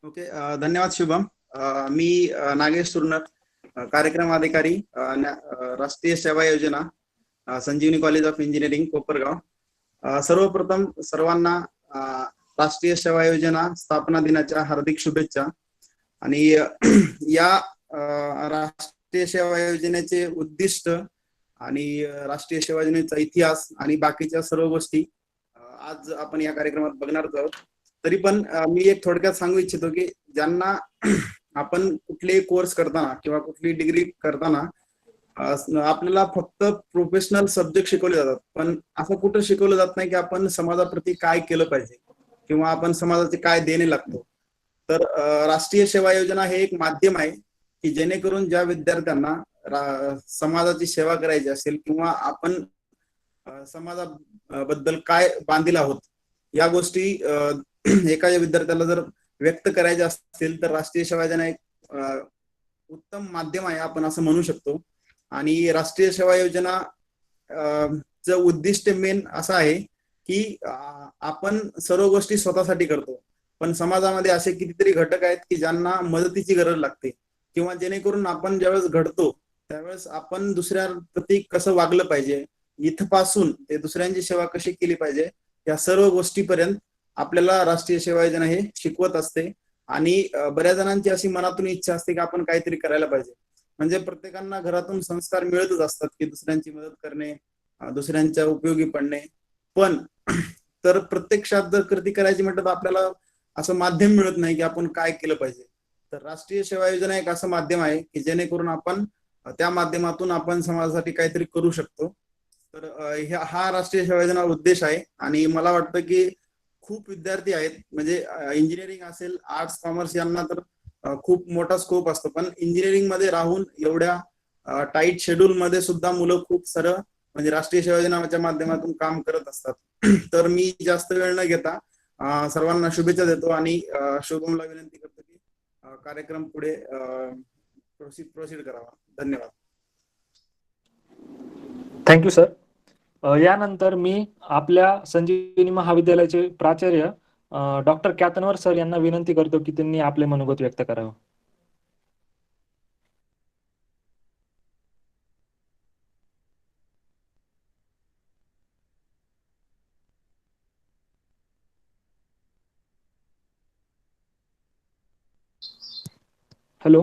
Okay. धन्यवाद शुभम. मी नागेश सुरनर, कार्यक्रम अधिकारी, राष्ट्रीय सेवा योजना, संजीवनी कॉलेज ऑफ इंजिनिअरिंग कोपरगाव. सर्वप्रथम सर्वांना अ, राष्ट्रीय सेवा योजना स्थापना दिनाच्या हार्दिक शुभेच्छा. आणि या राष्ट्रीय सेवा योजनेचे उद्दिष्ट आणि राष्ट्रीय सेवा योजनेचा इतिहास आणि बाकीच्या सर्व गोष्टी आज आपण या कार्यक्रमात बघणार आहोत. तरी पण मी एक थोडक्यात सांगू इच्छितो की ज्यांना आपण कुठलेही कोर्स करताना किंवा कुठली डिग्री करताना आपल्याला फक्त प्रोफेशनल सब्जेक्ट शिकवले जातात, पण असं कुठं शिकवलं जात नाही की आपण समाजाप्रती काय केलं पाहिजे किंवा आपण समाजाचे काय देणे लागतो. तर राष्ट्रीय सेवा योजना हे एक माध्यम आहे की जेणेकरून ज्या विद्यार्थ्यांना समाजाची सेवा करायची असेल किंवा आपण समाजाबद्दल काय बांधील आहोत या गोष्टी एखाद्या विद्यार्थ्याला जर व्यक्त करायचे असतील तर राष्ट्रीय सेवा योजना एक उत्तम माध्यम आहे आपण असं म्हणू शकतो. आणि राष्ट्रीय सेवा योजना च उद्दिष्ट मेन असं आहे की आपण सर्व गोष्टी स्वतःसाठी करतो, पण समाजामध्ये असे कितीतरी घटक आहेत की ज्यांना मदतीची गरज लागते किंवा जेणेकरून आपण ज्यावेळेस घडतो त्यावेळेस आपण दुसऱ्या प्रती कसं वागलं पाहिजे, इथपासून ते दुसऱ्यांची सेवा कशी केली पाहिजे या सर्व गोष्टीपर्यंत आपल्याला राष्ट्रीय सेवा योजना हे शिकवत असते. आणि बऱ्याच जणांची अशी मनातून इच्छा असते की आपण काहीतरी करायला पाहिजे. म्हणजे प्रत्येकांना घरातून संस्कार मिळतच असतात की दुसऱ्यांची मदत करणे, दुसऱ्यांच्या उपयोगी पडणे, पण तर प्रत्यक्षात जर कृती करायची म्हटलं तर आपल्याला असं माध्यम मिळत नाही की आपण काय केलं पाहिजे. तर राष्ट्रीय सेवा योजना एक असं माध्यम आहे की जेणेकरून आपण त्या माध्यमातून आपण समाजासाठी काहीतरी करू शकतो. तर हा राष्ट्रीय सेवा योजना उद्देश आहे. आणि मला वाटतं की खूप विद्यार्थी आहेत, म्हणजे इंजिनिअरिंग असेल, आर्ट्स, कॉमर्स यांना तर खूप मोठा स्कोप असतो, पण इंजिनिअरिंग मध्ये राहून एवढ्या टाईट शेड्यूल मध्ये सुद्धा मुलं खूप सारं म्हणजे राष्ट्रीय सेवा योजनाच्या माध्यमातून काम करत असतात. तर मी जास्त वेळ न घेता सर्वांना शुभेच्छा देतो आणि शुभमला विनंती करतो की कार्यक्रम पुढे प्रोसीड करावा. धन्यवाद. Thank you sir. यानंतर मी आपल्या संजीवनी महाविद्यालयाचे प्राचार्य डॉक्टर क्यातनवर सर यांना विनंती करतो की त्यांनी आपले मनोगत व्यक्त करावं. Hello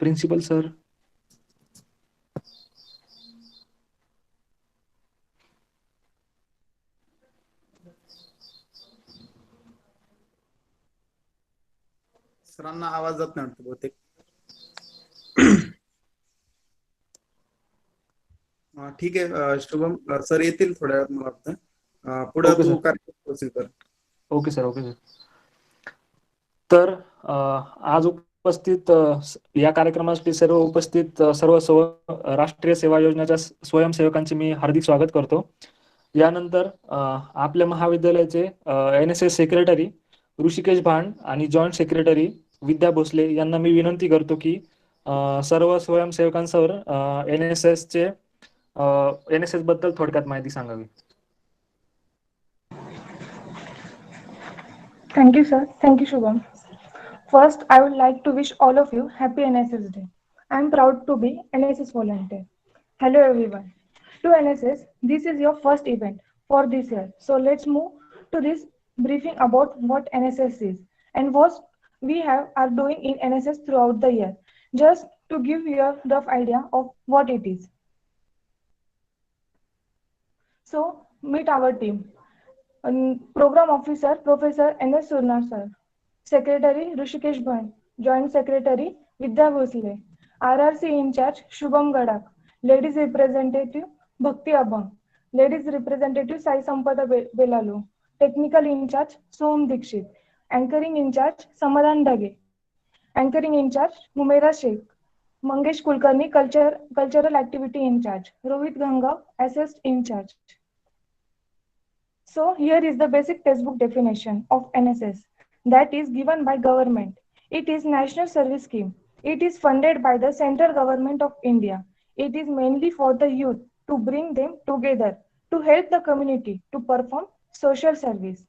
principal sir. सरांना आवाज जात नाही वाटतं बहुतेक. ठीक आहे शुभम सर येतील थोड्या वेळात मला वाटतं. पुढे ओके तू सर. कार्यक्रम प्रोसीड कर. Okay sir. Okay sir. तर आज उपस्थित या कार्यक्रमासाठी सर्व उपस्थित सर्व राष्ट्रीय सेवा योजनेच्या स्वयंसेवकांचे मी हार्दिक स्वागत करतो. यानंतर आपल्या महाविद्यालयाचे NSS सेक्रेटरी ऋषिकेश भांड आणि जॉईंट सेक्रेटरी विद्या भोसले यांना मी विनंती करतो की सर्व स्वयंसेवकांसमोर NSS बद्दल थोडक्यात माहिती सांगावी. Thank you, sir. Thank you, Shubham. First, I would like to wish all of you happy NSS Day. I am proud to be NSS volunteer. Hello, everyone. To NSS, this is your first event for this year. So let's move to this briefing about what NSS is and what we are doing in NSS throughout the year, just to give you a rough idea of what it is. So, meet our team. Program Officer Professor N.S. Surnar Sir, Secretary Rishikesh Bhan, Joint Secretary Vidya Bhosle, RRC in charge Shubham Gadak, Ladies Representative Bhakti Abang, Ladies Representative Sai Sampada Belalu, Technical in charge Som Dikshit, Anchoring in charge Samadhan Dage, Anchoring in charge Mumeera Sheikh, Mangesh Kulkarni Cultural Activity in charge, Rohit Ganga Assist in charge. So here is the basic textbook definition of NSS that is given by government. It is National Service Scheme. It is funded by the central government of India. It is mainly for the youth to bring them together to help the community to perform social service.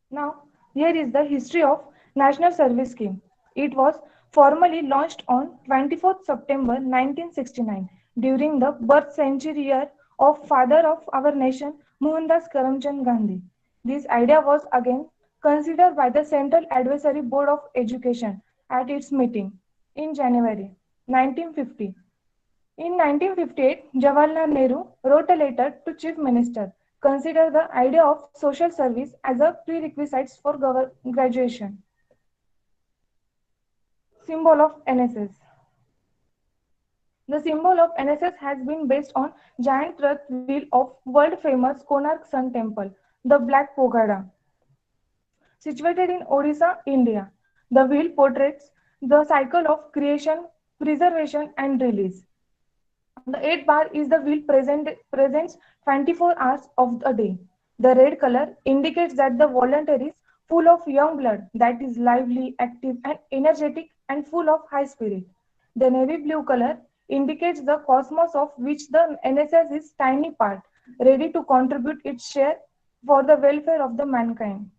Now, here is the history of National Service Scheme. It was formally launched on 24th September 1969 during the birth century year of father of our nation, Mohandas Karamchand Gandhi. This idea was again considered by the Central Advisory Board of Education at its meeting in January 1950. In 1958, Jawaharlal Nehru wrote a letter to Chief Minister, consider the idea of social service as a prerequisite for graduation. Symbol of NSS. The symbol of NSS has been based on giant earth wheel of world famous Konark Sun Temple, the Black Pagoda, situated in Odisha, India. The wheel portrays the cycle of creation, preservation, and release. The 8 bar is the wheel presents 24 hours of the day. The red color indicates that the volunteer is full of young blood that is lively, active, and energetic and full of high spirit. The navy blue color indicates the cosmos of which the NSS is tiny part, ready to contribute its share for the welfare of the mankind.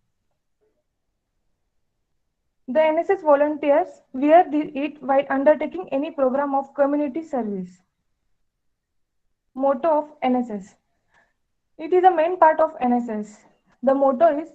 The NSS volunteers wear it while undertaking any program of community service. Motto of NSS. It is a main part of NSS. The motto is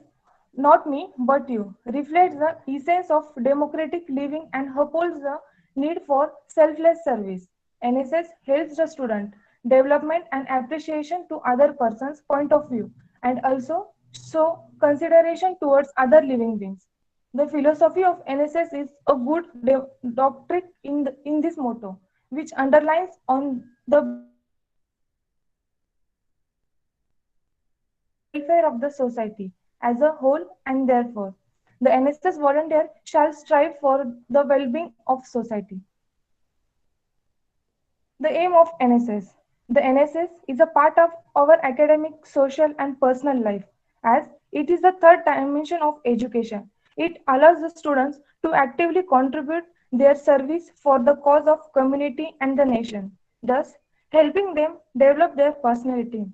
not me but you, reflects the essence of democratic living and upholds the need for selfless service. NSS helps the student development and appreciation to other person's point of view and also show consideration towards other living beings. The philosophy of NSS is a good doctrine in this motto, which underlines on the welfare of the society as a whole, and therefore the NSS volunteer shall strive for the well-being of society. The aim of NSS. The NSS is a part of our academic, social, and personal life, as it is the third dimension of education. It allows the students to actively contribute their service for the cause of community and the nation, thus helping them develop their personality.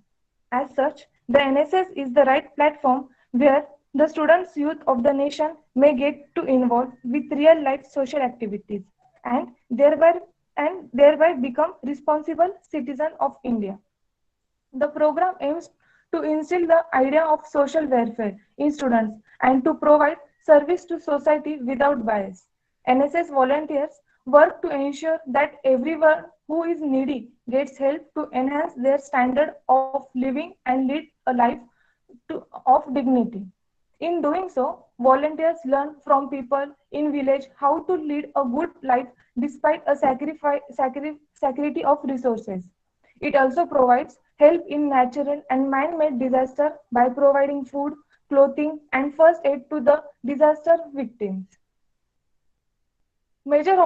As such, the NSS is the right platform where the students, youth of the nation may get to involve with real life social activities and thereby become responsible citizen of India. The program aims to instill the idea of social welfare in students and to provide service to society without bias. NSS volunteers work to ensure that everyone who is needy gets help to enhance their standard of living and lead a life of dignity. In doing so, volunteers learn from people in village how to lead a good life despite a scarcity of resources. It also provides help in natural and man-made disaster by providing food, clothing, and first aid to the disaster victims. Major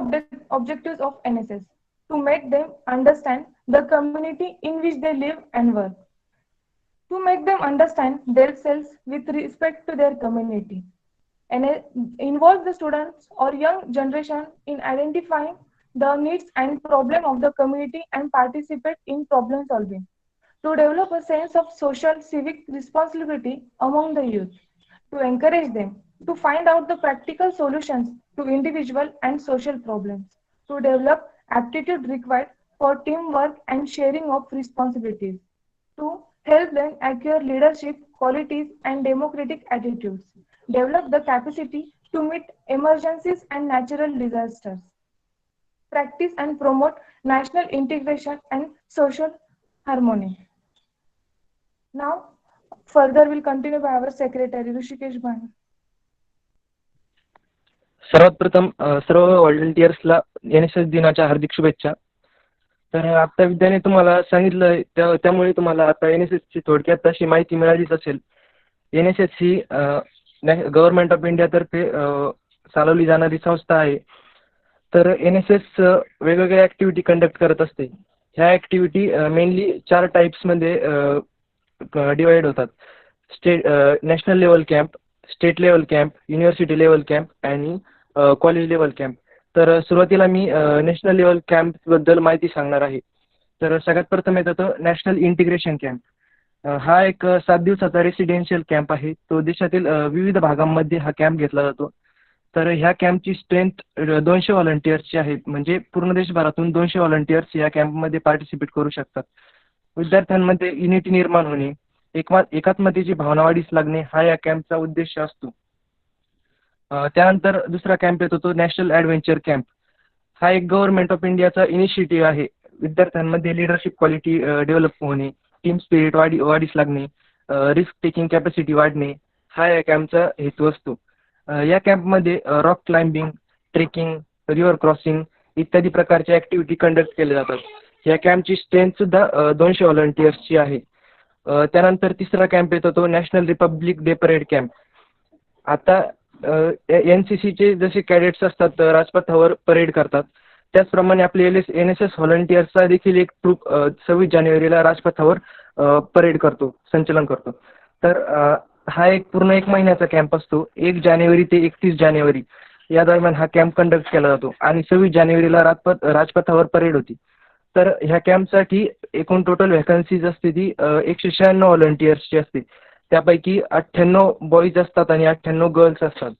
objectives of NSS to make them understand the community in which they live and work, to make them understand themselves with respect to their community, and involve the students or young generation in identifying the needs and problem of the community and participate in problem solving, to develop a sense of social civic responsibility among the youth, to encourage them to find out the practical solutions to individual and social problems, to develop aptitude required for teamwork and sharing of responsibilities, to help them acquire leadership qualities and democratic attitudes, develop the capacity to meet emergencies and natural disasters, practice and promote national integration and social harmony. Now, further will continue by our secretary Rishikesh Bhan. सर्वात प्रथम सर्व व्हॉलंटियर्सला NSS दिनाच्या हार्दिक शुभेच्छा. तर आता विद्याने तुम्हाला सांगितलं त्यामुळे तुम्हाला आता NSS ची थोडक्यात अशी माहिती मिळालीच असेल. NSS he government of India तर्फे चालवली जाणारी संस्था आहे. तर NSS वेगवेगळ्या ऍक्टिव्हिटी कंडक्ट करत असते. ह्या ऍक्टिव्हिटी मेनली 4 टाइप्समध्ये डिवाइड होतात. National level camp, state level camp, university level camp आणि कॉलेज लेवल कॅम्प. तर सुरुवातीला मी नॅशनल लेवल कॅम्प बद्दल माहिती सांगणार आहे. तर सगळ्यात प्रथम येतं नॅशनल इंटिग्रेशन कॅम्प. हा एक 7 दिवसाचा रेसिडेन्शियल कॅम्प आहे. तो देशातील विविध भागांमध्ये हा कॅम्प घेतला जातो. तर ह्या कॅम्पची स्ट्रेंथ 200 व्हॉलंटियर्सची आहे. म्हणजे पूर्ण देशभरातून 200 व्हॉलंटियर्स या कॅम्पमध्ये पार्टिसिपेट करू शकतात. विद्यार्थ्यांमध्ये युनिटी निर्माण होणे, एकात्मतेची भावना वाढीस लागणे हा या कॅम्पचा उद्देश असतो. त्यानंतर दुसरा कॅम्प येतो तो नॅशनल ॲडव्हेंचर कॅम्प. हा एक गव्हर्नमेंट ऑफ इंडियाचा इनिशिएटिव्ह आहे. विद्यार्थ्यांमध्ये लिडरशिप क्वालिटी डेव्हलप होणे, टीम स्पिरिट वाढीस लागणे, रिस्क टेकिंग कॅपॅसिटी वाढणे हा या कॅम्पचा हेतू असतो. या कॅम्पमध्ये rock climbing, trekking, river crossing इत्यादी प्रकारच्या ॲक्टिव्हिटी कंडक्ट केल्या जातात. या कॅम्पची स्ट्रेंथ सुद्धा 200 व्हॉलंटियर्सची आहे. त्यानंतर तिसरा कॅम्प येतो तो national Republic day parade camp. आता NCCचे जसे कॅडेट्स असतात राजपथावर परेड करतात, त्याचप्रमाणे आपले NSS व्हॉलंटियर्सचा देखील एक ट्रूप 26 जानेवारीला राजपथावर परेड करतो, संचलन करतो. तर हा एक पूर्ण 1 महिन्याचा कॅम्प असतो. 1 जानेवारी ते 31 जानेवारी या दरम्यान हा कॅम्प कंडक्ट केला जातो आणि 26 जानेवारीला राजपथावर परेड होती. तर ह्या कॅम्पसाठी एकूण टोटल व्हॅकन्सीज असते ती 196 व्हॉलंटियर्सची असते. त्यापैकी 98 बॉईज असतात आणि 98 गर्ल्स असतात.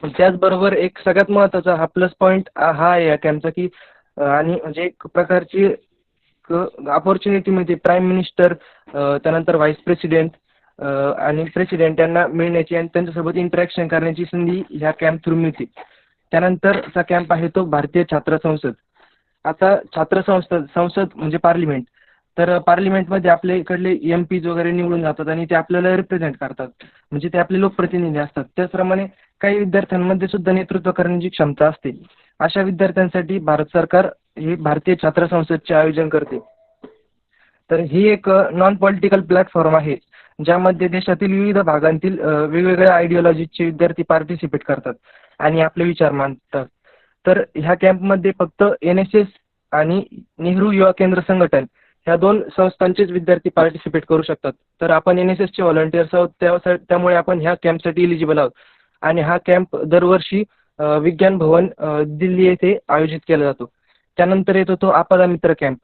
त्याचबरोबर एक सगळ्यात महत्त्वाचा हा प्लस पॉईंट हा आहे या कॅम्पचा की आणि म्हणजे एक प्रकारची अपॉर्च्युनिटी मिळते प्राईम मिनिस्टर, त्यानंतर व्हाईस प्रेसिडेंट आणि प्रेसिडेंट यांना मिळण्याची आणि त्यांच्यासोबत इंटरॅक्शन करण्याची संधी ह्या कॅम्प थ्रू मिळते. त्यानंतरचा कॅम्प आहे तो भारतीय छात्र संसद. आता संसद म्हणजे पार्लिमेंट. तर पार्लिमेंटमध्ये आपल्या इकडले MPs वगैरे निवडून जातात आणि ते आपल्याला रिप्रेझेंट करतात. म्हणजे ते आपले लोकप्रतिनिधी असतात. त्याचप्रमाणे काही विद्यार्थ्यांमध्ये सुद्धा नेतृत्व करण्याची क्षमता असते. अशा विद्यार्थ्यांसाठी भारत सरकार हे भारतीय छात्र संसदचे आयोजन करते. तर ही एक नॉन पॉलिटिकल प्लॅटफॉर्म आहे ज्यामध्ये देशातील विविध भागांतील वेगवेगळ्या आयडिओलॉजीचे विद्यार्थी पार्टिसिपेट करतात आणि आपले विचार मांडतात. तर ह्या कॅम्पमध्ये फक्त NSS आणि नेहरू युवा केंद्र संघटन ह्या 2 संस्थांचेच विद्यार्थी पार्टिसिपेट करू शकतात. तर आपण NSSचे व्हॉलंटियर्स आहोत, त्यामुळे आपण ह्या कॅम्पसाठी इलिजिबल आहोत. आणि हा कॅम्प दरवर्षी विज्ञान भवन दिल्ली येथे आयोजित केला जातो. त्यानंतर येतो तो आपदा मित्र कॅम्प.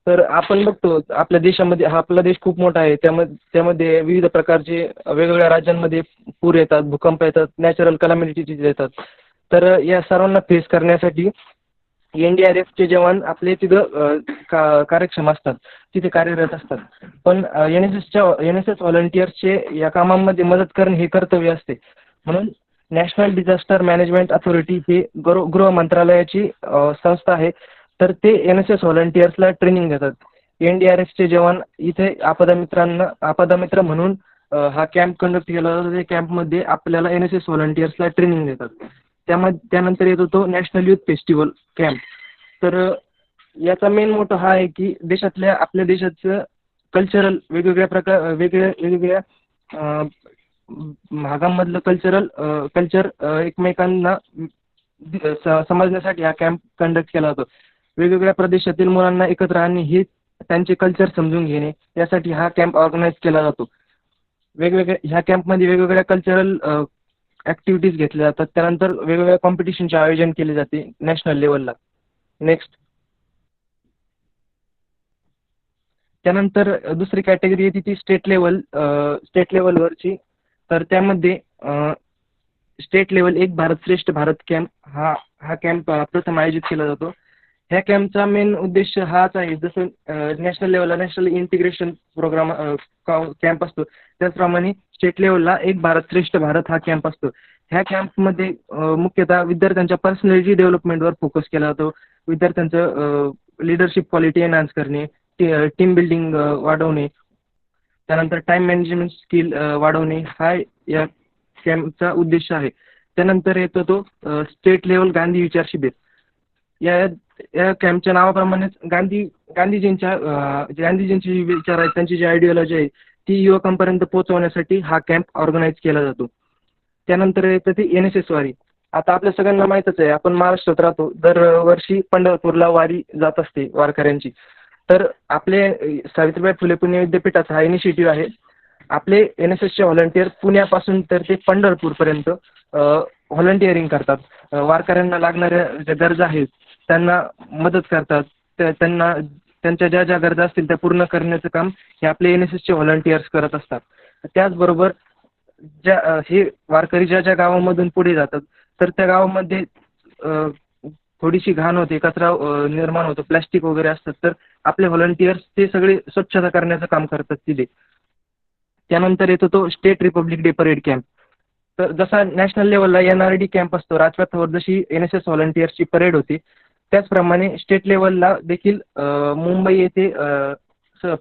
तर आपण बघतो आपल्या देशामध्ये हा आपला देश खूप मोठा आहे. त्यामध्ये विविध प्रकारचे वेगवेगळ्या राज्यांमध्ये पूर येतात, भूकंप येतात, नॅचरल कॅलॅमिटीज येतात. तर या सर्वांना फेस करण्यासाठी NDRFचे जवान आपले तिथं कार्यक्षम असतात, तिथे कार्यरत असतात. पण NSS व्हॉलंटियर्सचे या कामामध्ये मदत करणे हे कर्तव्य असते. म्हणून नॅशनल डिझास्टर मॅनेजमेंट अथॉरिटी ही गृह मंत्रालयाची संस्था आहे. तर ते NSS व्हॉलंटियर्सला ट्रेनिंग देतात. NDRFचे जवान इथे आपदा मित्र म्हणून हा कॅम्प कंडक्ट केला जातो. त्या कॅम्पमध्ये आपल्याला NSS व्हॉलंटियर्सला ट्रेनिंग देतात. त्यानंतर येतो तो नॅशनल युथ फेस्टिवल कॅम्प. तर याचा मेन मोटो हा आहे की आपल्या देशाचं कल्चरल वेगवेगळ्या भागांमधलं कल्चर एकमेकांना समजण्यासाठी हा कॅम्प कंडक्ट केला जातो. वेगवेगळ्या प्रदेशातील मुलांना एकत्र आणणे हे त्यांचे कल्चर समजून घेणे यासाठी हा कॅम्प ऑर्गनाईज केला जातो. ह्या कॅम्पमध्ये वेगवेगळ्या कल्चरल ॲक्टिव्हिटीज घेतल्या जातात. त्यानंतर वेगवेगळ्या कॉम्पिटिशनचे आयोजन केले जाते नॅशनल लेवलला. नेक्स्ट. त्यानंतर दुसरी कॅटेगरी येते ती स्टेट लेवलवरची. तर त्यामध्ये स्टेट लेवल एक भारत श्रेष्ठ भारत कॅम्प हा कॅम्प प्रथम आयोजित केला जातो. ह्या कॅम्पचा मेन उद्देश हाच आहे, जसं नॅशनल लेवलला नॅशनल इंटिग्रेशन प्रोग्राम कॅम्प असतो त्याचप्रमाणे स्टेट लेवलला एक भारत श्रेष्ठ भारत हा कॅम्प असतो. ह्या कॅम्पमध्ये मुख्यतः विद्यार्थ्यांच्या पर्सनॅलिटी डेव्हलपमेंटवर फोकस केला जातो. विद्यार्थ्यांचं लिडरशिप क्वालिटी एनहान्स करणे, टीम बिल्डिंग वाढवणे, त्यानंतर टाईम मॅनेजमेंट स्किल वाढवणे हा या कॅम्पचा उद्देश आहे. त्यानंतर येतो तो स्टेट लेवल गांधी विचार शिबिर. या कॅम्पच्या नावाप्रमाणेच गांधीजींचे जे विचार आहेत, त्यांची जी आयडिओलॉजी आहे ती युवकांपर्यंत पोहोचवण्यासाठी हा कॅम्प ऑर्गनाईज केला जातो. त्यानंतर येतं ते NSS वारी. आता आपल्या सगळ्यांना माहीतच आहे, आपण महाराष्ट्रात राहतो, दरवर्षी पंढरपूरला वारी जात असते वारकऱ्यांची. तर आपले सावित्रीबाई फुले पुणे विद्यापीठाचा हा इनिशिएटिव्ह आहे. आपले NSSचे व्हॉलंटियर पुण्यापासून तर ते पंढरपूरपर्यंत व्हॉलंटिअरिंग करतात. वारकऱ्यांना लागणाऱ्या ज्या गरजा आहेत त्यांना मदत करतात, त्यांना त्यांच्या ज्या ज्या गरजा असतील त्या पूर्ण करण्याचं काम हे आपले NSSचे व्हॉलंटियर्स करत असतात. त्याचबरोबर हे वारकरी ज्या ज्या गावामधून पुढे जातात तर त्या गावामध्ये थोडीशी घाण होते, कचरा निर्माण होतो, प्लॅस्टिक वगैरे असतात, तर आपले व्हॉलंटियर्स ते सगळे स्वच्छता करण्याचं काम करतात तिथे. त्यानंतर येतो तो state Republic day parade camp. तर जसा नॅशनल लेवलला NRD कॅम्प असतो राजपथावर, जशी NSS व्हॉलंटियर्सची परेड होती त्याचप्रमाणे स्टेट लेवलला देखील मुंबई येथे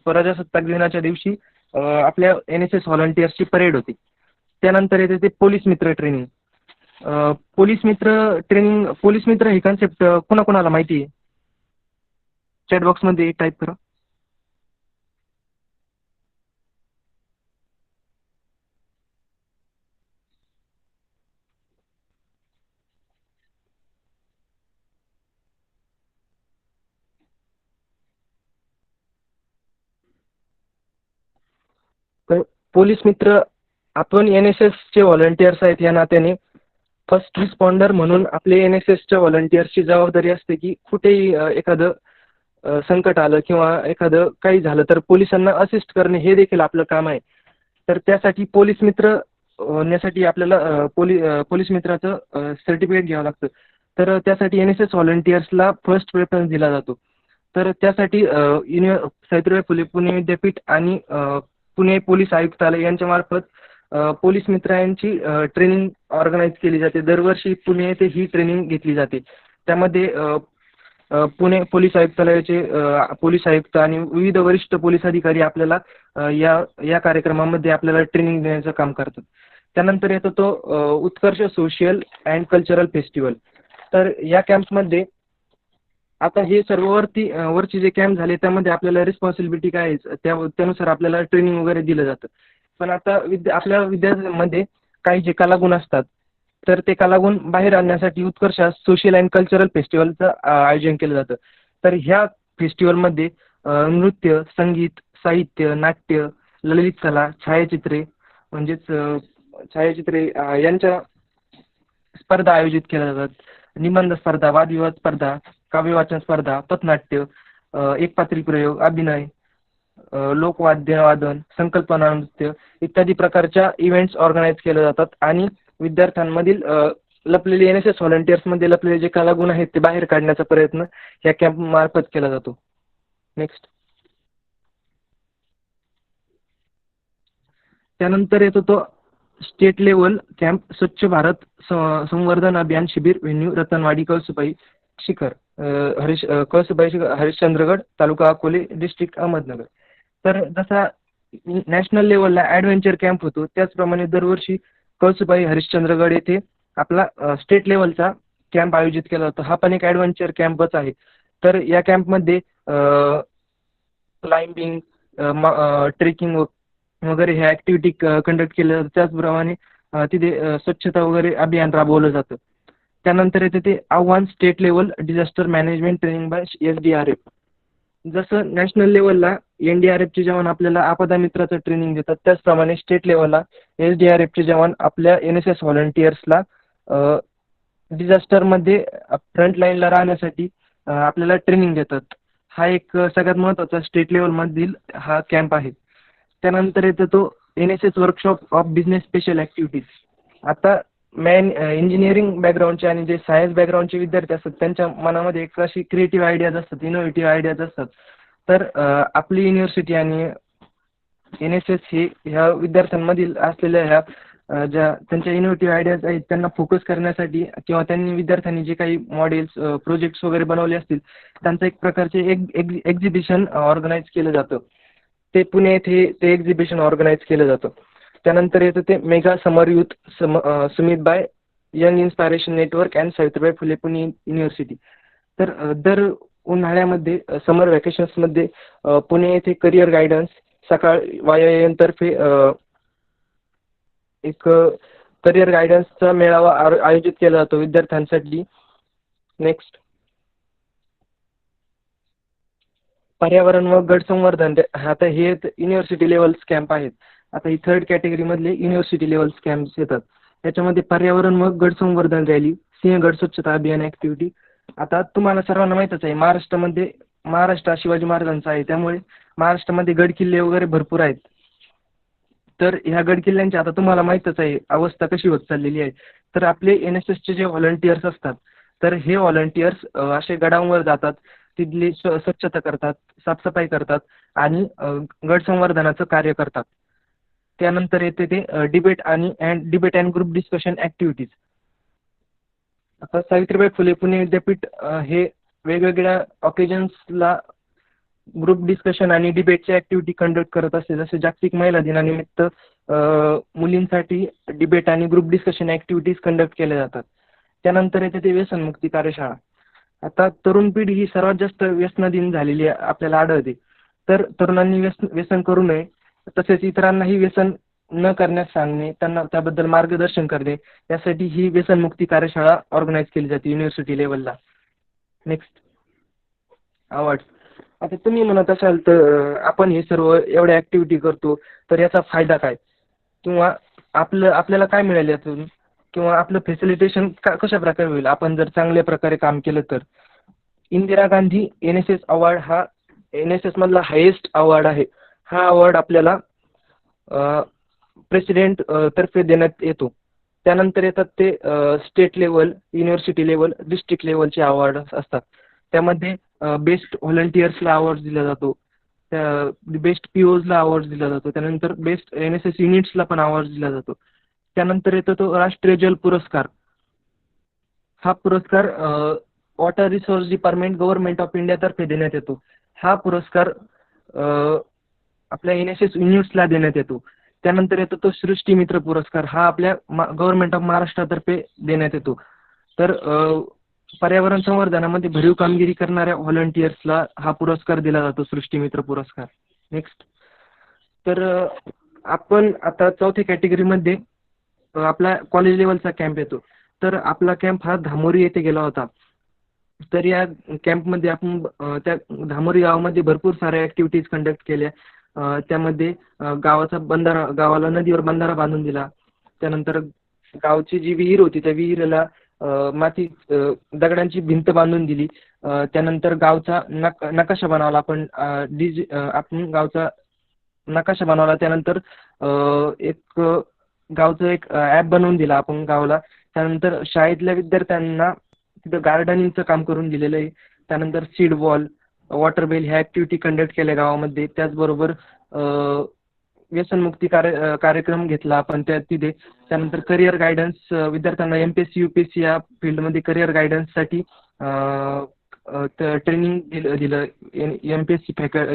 प्रजासत्ताक दिनाच्या दिवशी आपल्या NSS व्हॉलंटियर्सची परेड होती. त्यानंतर येते ते पोलीस मित्र ट्रेनिंग. पोलीस मित्र ही कन्सेप्ट कोणाकोणाला माहिती आहे? चॅट बॉक्समध्ये टाईप करा. तर पोलीस मित्र, आपण NSSचे व्हॉलंटियर्स आहेत या नात्याने फर्स्ट रिस्पॉन्डर म्हणून आपले NSSच्या व्हॉलंटियर्सची जबाबदारी असते की कुठेही एखादं संकट आलं किंवा एखादं काही झालं तर पोलिसांना असिस्ट करणे हे देखील आपलं काम आहे. तर त्यासाठी पोलीस मित्र होण्यासाठी आपल्याला पोलीस मित्राचं सर्टिफिकेट घ्यावं लागतं. तर त्यासाठी NSS व्हॉलंटियर्सला फर्स्ट प्रेफरन्स दिला जातो. तर त्यासाठी सावित्रीबाई फुले पुणे विद्यापीठ आणि पुणे पोलीस आयुक्तालय यांच्या मार्फत पोलीस मित्र यांची ट्रेनिंग ऑर्गनाईज केली जाते. दरवर्षी पुणे येथे ही ट्रेनिंग घेतली जाते. त्यामध्ये पुणे पोलीस आयुक्तालयाचे पोलीस आयुक्त आणि विविध वरिष्ठ पोलीस अधिकारी आपल्याला या कार्यक्रमामध्ये आपल्याला ट्रेनिंग देण्याचं काम करतात. त्यानंतर येतो तो उत्कर्ष सोशल अँड कल्चरल फेस्टिवल. तर या कॅम्प्समध्ये आता हे सर्व वरची जे कॅम्प झाले त्यामध्ये आपल्याला रिस्पॉन्सिबिलिटी काय आहे त्यानुसार आपल्याला ट्रेनिंग वगैरे दिलं जातं. पण आता आपल्या विद्यार्थ्यांमध्ये काही जे कलागुण असतात तर ते कलागुण बाहेर आणण्यासाठी उत्कर्ष सोशल अँड कल्चरल फेस्टिवलचं आयोजन केलं जातं. तर ह्या फेस्टिवलमध्ये नृत्य, संगीत, साहित्य, नाट्य, ललित कला, छायाचित्रे यांच्या स्पर्धा आयोजित केल्या जातात. निबंध स्पर्धा, वादविवाद स्पर्धा, काव्यवाचन स्पर्धा, पथनाट्य, एकपात्री प्रयोग, अभिनय, लोकवाद्य वादन, संकल्पना नृत्य इत्यादी प्रकारच्या इव्हेंट्स ऑर्गनाईज केले जातात आणि विद्यार्थ्यांमधील लपलेले NSS व्हॉलंटियर्समध्ये लपलेले जे कलागुण आहेत ते बाहेर काढण्याचा प्रयत्न या कॅम्प मार्फत केला जातो. नेक्स्ट. त्यानंतर येतो तो स्टेट लेवल कॅम्प स्वच्छ भारत संवर्धन अभियान शिबिर व्हेन्यू रतनवाडी कळसुबाई शिखर हरिश्चंद्रगड तालुका अकोले डिस्ट्रिक्ट अहमदनगर. तर जसा नॅशनल लेवलला ॲडव्हेंचर कॅम्प होतो त्याचप्रमाणे दरवर्षी कळसुबाई हरिश्चंद्रगड येथे आपला स्टेट लेवलचा कॅम्प आयोजित केला जातो. हा पण एक ॲडव्हेंचर कॅम्पच आहे. तर या कॅम्पमध्ये क्लाइम्बिंग, ट्रेकिंग वगैरे ह्या ॲक्टिव्हिटी कंडक्ट केल्या जातात. त्याचप्रमाणे तिथे स्वच्छता वगैरे अभियान राबवलं जातं. त्यानंतर येते ते आव्हान state level disaster management training bye SDRF. जसं नॅशनल लेवलला NDRFचे जवान आपल्याला आपदा मित्राचं ट्रेनिंग देतात त्याचप्रमाणे स्टेट लेवलला SDRFचे जवान आपल्या NSS व्हॉलंटियर्सला डिझास्टरमध्ये फ्रंट लाईनला राहण्यासाठी आपल्याला ट्रेनिंग देतात. हा एक सगळ्यात महत्त्वाचा स्टेट लेवलमधील हा कॅम्प आहे. त्यानंतर येतो तो NSS workshop of business special activities. आता इंजिनिअरिंग बॅकग्राऊंडचे आणि जे सायन्स बॅकग्राऊंडचे विद्यार्थी असतात त्यांच्या मनामध्ये एक अशी क्रिएटिव्ह आयडियाज असतात, इनोव्हेटिव्ह आयडियाज असतात. तर आपली युनिव्हर्सिटी आणि NSS हे ह्या विद्यार्थ्यांमधील असलेल्या ह्या ज्या त्यांच्या इनोव्हेटिव्ह आयडियाज आहेत त्यांना फोकस करण्यासाठी किंवा विद्यार्थ्यांनी जे काही मॉडेल्स प्रोजेक्ट्स वगैरे बनवले असतील त्यांचं एक प्रकारचे एक्झिबिशन ऑर्गनाईज केलं जातं. ते पुणे येथे ते एक्झिबिशन ऑर्गनाईज केलं जातं. त्यानंतर येतं ते mega summer youth summit by young inspiration network and Savitribai Phule Pune university. तर दर उन्हाळ्यामध्ये समर व्हॅकेशन्समध्ये पुणे येथे करिअर गायडन्स सकाळ वायातर्फे एक करिअर गायडन्सचा मेळावा आयोजित केला जातो विद्यार्थ्यांसाठी. नेक्स्ट. पर्यावरण व गट संवर्धन. आता हे युनिव्हर्सिटी लेवल्स कॅम्प आहेत. आता ही 3rd कॅटेगरीमधले युनिव्हर्सिटी लेवल्स कॅम्प्स येतात. त्याच्यामध्ये पर्यावरण व गट संवर्धन रॅली, सिंहगड स्वच्छता अभियान ॲक्टिव्हिटी. आता तुम्हाला सर्वांना माहीतच आहे महाराष्ट्रामध्ये महाराष्ट्र हा शिवाजी महाराजांचा आहे, त्यामुळे महाराष्ट्रामध्ये गड किल्ले वगैरे भरपूर आहेत. तर ह्या गड किल्ल्यांची आता तुम्हाला माहीतच आहे अवस्था कशी होत चाललेली आहे. तर आपले NSSचे जे व्हॉलंटियर्स असतात, तर हे व्हॉलंटियर्स असे गडांवर जातात, तिथली स्वच्छता करतात, साफसफाई करतात आणि गड संवर्धनाचं कार्य करतात. त्यानंतर येते ते debate and group discussion activities. आता सावित्रीबाई फुले पुणे विद्यापीठ हे वेगवेगळ्या ऑकेजन्सला ग्रुप डिस्कशन आणि डिबेटची ॲक्टिव्हिटी कंडक्ट करत असते. जसे जागतिक महिला दिनानिमित्त मुलींसाठी डिबेट आणि ग्रुप डिस्कशन ॲक्टिव्हिटीज कंडक्ट केल्या जातात. त्यानंतर येते ते व्यसनमुक्ती कार्यशाळा. आता तरुण पिढी ही सर्वात जास्त व्यसनाधीन झालेली आपल्याला आढळते. तर तरुणांनी व्यसन करू नये, तसेच इतरांनाही व्यसन न करण्यास सांगणे, त्यांना त्याबद्दल मार्गदर्शन करणे, यासाठी ही व्यसनमुक्ती कार्यशाळा ऑर्गनाईज केली जाते युनिव्हर्सिटी लेवलला. Next, award. आता तुम्ही म्हणत असाल तर आपण हे सर्व एवढ्या ॲक्टिव्हिटी करतो, तर याचा फायदा काय, किंवा आपल्याला काय मिळेल यातून, किंवा आपलं फॅसिलिटेशन कशा प्रकारे होईल आपण जर चांगल्या प्रकारे काम केलं तर. इंदिरा गांधी NSS अवॉर्ड हा NSS मधला हायेस्ट अवॉर्ड आहे. हा अवॉर्ड आपल्याला प्रेसिडेंट तर्फे देण्यात येतो. त्यानंतर येतात ते state level, university level, district लेवलचे अवॉर्ड असतात. त्यामध्ये बेस्ट व्हॉलंटियर्सला अवॉर्ड दिला जातो, बेस्ट POजला अवॉर्ड दिला जातो, त्यानंतर बेस्ट NSS युनिट्सला पण अवॉर्ड दिला जातो. त्यानंतर येतो तो राष्ट्रीय जल पुरस्कार. हा पुरस्कार water resource department government of India तर्फे देण्यात येतो. हा पुरस्कार आपल्या NSS युनिट्सला देण्यात येतो. त्यानंतर येतो तो सृष्टी मित्र पुरस्कार. हा आपल्या गव्हर्नमेंट ऑफ महाराष्ट्रातर्फे देण्यात येतो. तर पर्यावरण संवर्धनामध्ये भरीव कामगिरी करणाऱ्या व्हॉलंटियर्सला हा पुरस्कार दिला जातो, सृष्टी मित्र पुरस्कार. नेक्स्ट, तर आपण आता चौथ्या कॅटेगरीमध्ये आपला कॉलेज लेवलचा कॅम्प येतो. तर आपला कॅम्प हा धामोरी येथे गेला होता. तर या कॅम्पमध्ये आपण त्या धामोरी गावामध्ये भरपूर साऱ्या ॲक्टिव्हिटीज कंडक्ट केल्या. त्यामध्ये गावाला नदीवर बंधारा बांधून दिला. त्यानंतर गावची जी विहीर होती त्या विहिरीला दगडांची भिंत बांधून दिली. त्यानंतर गावचा नकाशा बनवला आपण गावचा नकाशा बनवला. त्यानंतर एक गावचं एक ॲप बनवून दिला आपण गावाला. त्यानंतर शाळेतल्या विद्यार्थ्यांना तिथं गार्डनिंगचं काम करून दिलेलं आहे. त्यानंतर सीड वॉल, वॉटर बेल ह्या ॲक्टिव्हिटी कंडक्ट केल्या गावामध्ये. त्याचबरोबर व्यसनमुक्ती कार्यक्रम घेतला आपण तिथे. त्यानंतर करिअर गायडन्स विद्यार्थ्यांना MPSC UPSC या फील्डमध्ये करिअर गायडन्ससाठी ट्रेनिंग दिलं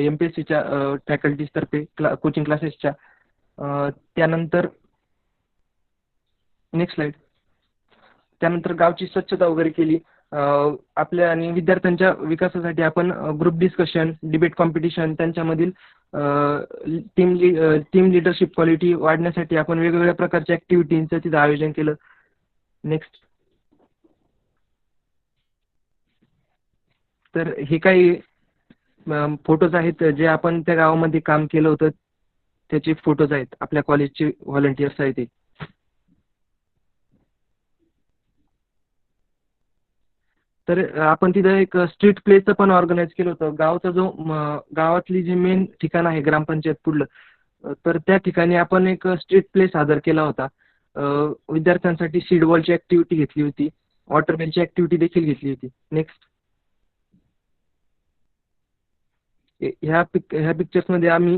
MPSCच्या फॅकल्टीजतर्फे कोचिंग क्लासेसच्या. त्यानंतर नेक्स्ट स्लाईड. त्यानंतर गावची स्वच्छता वगैरे केली. आपल्या आणि विद्यार्थ्यांच्या विकासासाठी आपण ग्रुप डिस्कशन, डिबेट कॉम्पिटिशन, त्यांच्यामधील टीम लिडरशिप क्वालिटी वाढण्यासाठी आपण वेगवेगळ्या प्रकारच्या ॲक्टिव्हिटींचं तिथं आयोजन केलं. नेक्स्ट, तर हे काही फोटोज आहेत जे आपण त्या गावामध्ये काम केलं होतं, त्याचे फोटोज आहेत. आपल्या कॉलेजचे व्हॉलंटियर्स आहेत ते. तर आपण तिथं एक स्ट्रीट प्लेचं पण ऑर्गनाईज केलं होतं. गावातली जी मेन ठिकाण आहे ग्रामपंचायत पुढलं, तर त्या ठिकाणी आपण एक स्ट्रीट प्ले सादर केला होता. विद्यार्थ्यांसाठी सीड वॉलची ॲक्टिव्हिटी घेतली होती, वॉटर बेलची ॲक्टिव्हिटी देखील घेतली होती. नेक्स्ट, ह्या पिक्चर्समध्ये आम्ही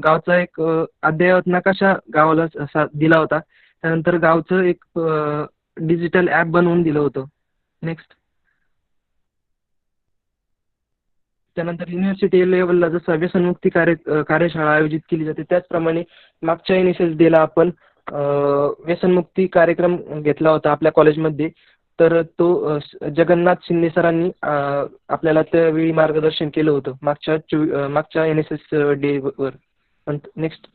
गावचा एक अद्ययावत नकाशा गावाला असा दिला होता. त्यानंतर गावचं एक डिजिटल ॲप बनवून दिलं होतं. नेक्स्ट, त्यानंतर युनिव्हर्सिटी लेवलला जसं व्यसनमुक्ती कार्यशाळा आयोजित केली जाते, त्याचप्रमाणे मागच्या NSS डेला आपण व्यसनमुक्ती कार्यक्रम घेतला होता आपल्या कॉलेजमध्ये. तर तो जगन्नाथ शिंदे सरांनी आपल्याला त्यावेळी मार्गदर्शन केलं होतं मागच्या NSS डेवर. नेक्स्ट,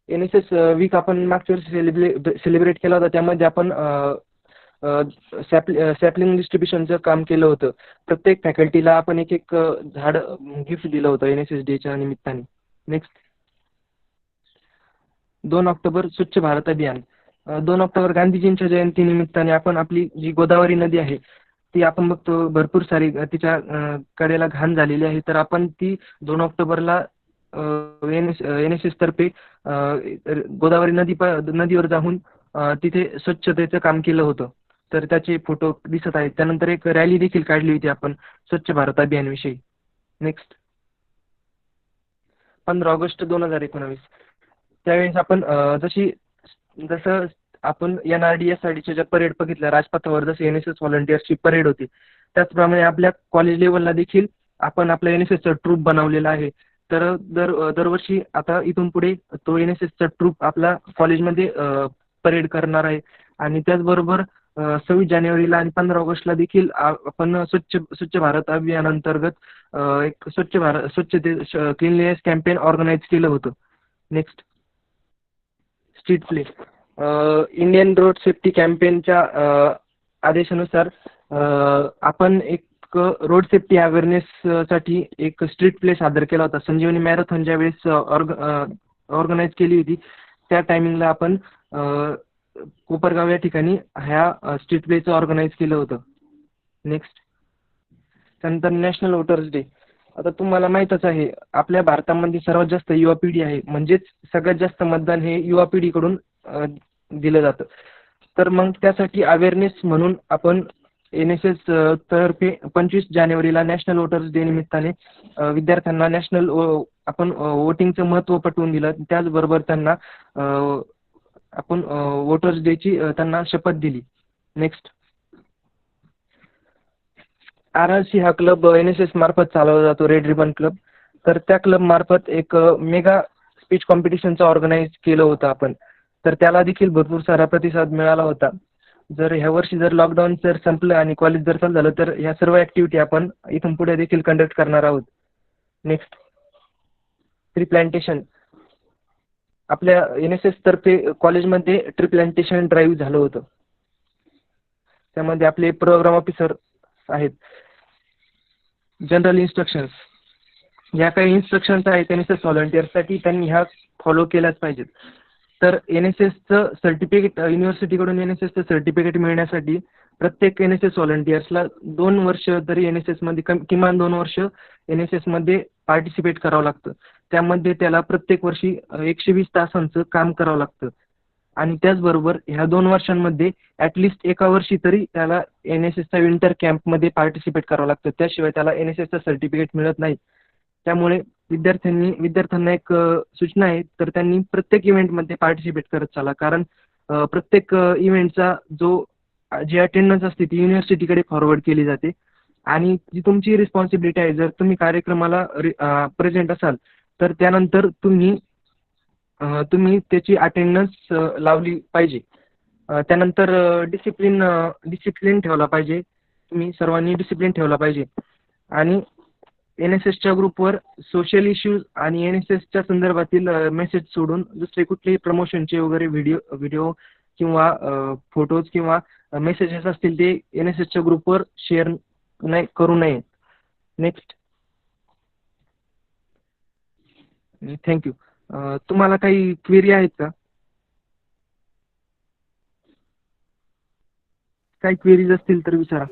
NSS वीक आपण मागच्या वर्षी सेलिब्रेट केला होता. त्यामध्ये आपण सॅपलिंग डिस्ट्रीब्युशनचं काम केलं होतं. प्रत्येक फॅकल्टीला आपण एक झाड गिफ्ट दिलं होतं NSS डेच्या निमित्ताने. नेक्स्ट, 2 ऑक्टोबर स्वच्छ भारत अभियान. 2 ऑक्टोबर गांधीजींच्या जयंती निमित्ताने आपण आपली जी गोदावरी नदी आहे ती आपण बघतो भरपूर सारी तिच्या कडेला घाण झालेली आहे. तर आपण ती 2 ऑक्टोबरला NSS तर्फे गोदावरी नदीवर जाऊन तिथे स्वच्छतेचं काम केलं होतं. तर त्याचे फोटो दिसत आहेत. त्यानंतर एक रॅली देखील काढली होती आपण स्वच्छ भारत अभियानविषयी. Next 15 August 2019. त्यावेळेस आपण जसं आपण NRD-SRDच्या ज्या परेड बघितल्या राजपथावर, जसे NSS व्हॉलंटियर्सची परेड होती, त्याचप्रमाणे आपल्या कॉलेज लेवलला देखील आपण आपल्या NSSचा ट्रूप बनवलेला आहे. तर दरवर्षी आता इथून पुढे तो NSSचा ट्रूप आपला कॉलेजमध्ये परेड करणार आहे. आणि त्याचबरोबर 26 जानेवारीला आणि 15 ऑगस्टला देखील आपण स्वच्छ भारत अभियानांतर्गत एक स्वच्छते क्लीनलीनेस कॅम्पेन ऑर्गनाईज केलं होतं. Next street play. Indian road safety कॅम्पेनच्या आदेशानुसार आपण एक रोड सेफ्टी अवेअरनेससाठी एक स्ट्रीट प्ले सादर केला होता. संजीवनी मॅरेथॉन ज्यावेळेस ऑर्गनाईज केली होती, त्या टायमिंगला आपण कोपरगाव या ठिकाणी ह्या स्ट्रीट प्लेचं ऑर्गनाईज केलं होतं. नेक्स्ट त्यानंतर नॅशनल वोटर्स डे. आता तुम्हाला माहीतच आहे, आपल्या भारतामध्ये सर्वात जास्त युवा पिढी आहे, म्हणजेच सगळ्यात जास्त मतदान हे युवा पिढीकडून दिलं जातं. तर मग त्यासाठी अवेअरनेस म्हणून आपण NSS तर्फे 25 जानेवारीला नॅशनल वोटर्स डे निमित्ताने विद्यार्थ्यांना आपण वोटिंगचं महत्त्व पटवून दिलं. त्याचबरोबर त्यांना आपण वोटर्स डेची त्यांना शपथ दिली. नेक्स्ट RRC हा क्लब NSS मार्फत चालवला जातो, रेड रिबन क्लब. तर त्या क्लब मार्फत एक मेगा स्पीच कॉम्पिटिशनचं ऑर्गनाईज केलं होतं आपण. तर त्याला देखील भरपूर सारा प्रतिसाद मिळाला होता. ह्या वर्षी जर लॉकडाऊन जर संपलं आणि कॉलेज जर चालू झालं, तर ह्या सर्व ॲक्टिव्हिटी आपण इथून पुढे देखील कंडक्ट करणार आहोत. Next tree plantation. आपल्या NSS तर्फे कॉलेजमध्ये ट्री प्लांटेशन ड्राईव्ह झालं होतं. त्यामध्ये आपले प्रोग्राम ऑफिसर आहेत. जनरल इन्स्ट्रक्शन्स, ह्या काही इन्स्ट्रक्शन्स आहेत NSS व्हॉलंटियर्ससाठी, त्यांनी ह्या फॉलो केल्याच पाहिजेत. तर NSSचं सर्टिफिकेट, युनिव्हर्सिटीकडून NSSचं सर्टिफिकेट मिळण्यासाठी प्रत्येक NSS व्हॉलंटियर्सला 2 वर्ष तरी NSSमध्ये किमान 2 वर्ष NSSमध्ये पार्टिसिपेट करावं लागतं. त्यामध्ये त्याला प्रत्येक वर्षी 120 तासांचं काम करावं लागतं. आणि त्याचबरोबर ह्या 2 वर्षांमध्ये ॲटलिस्ट एका वर्षी तरी त्याला NSSच्या विंटर कॅम्पमध्ये पार्टिसिपेट करावं लागतं. त्याशिवाय त्याला NSSचं सर्टिफिकेट मिळत नाही. त्यामुळे विद्यार्थ्यांना एक सूचना आहे, तर त्यांनी प्रत्येक इव्हेंटमध्ये पार्टिसिपेट करत चाला. कारण प्रत्येक इव्हेंटचा जी अटेंडन्स असते ती युनिव्हर्सिटीकडे फॉरवर्ड केली जाते. आणि जी तुमची रिस्पॉन्सिबिलिटी आहे, जर तुम्ही कार्यक्रमाला प्रेझेंट असाल तर त्यानंतर तुम्ही त्याची अटेंडन्स लावली पाहिजे. त्यानंतर डिसिप्लिन ठेवला पाहिजे. तुम्ही सर्वांनी डिसिप्लिन ठेवला पाहिजे. आणि NSSच्या ग्रुपवर सोशल इश्यूज आणि NSSच्या संदर्भातील मेसेज सोडून दुसरे कुठलेही प्रमोशनचे वगैरे व्हिडिओ किंवा फोटोज किंवा मेसेजेस असतील ते NSSच्या ग्रुपवर शेअर करू नये. Next thank you. तुम्हाला काही क्वेरी आहेत का? काही क्वेरीज असतील तर विचारा.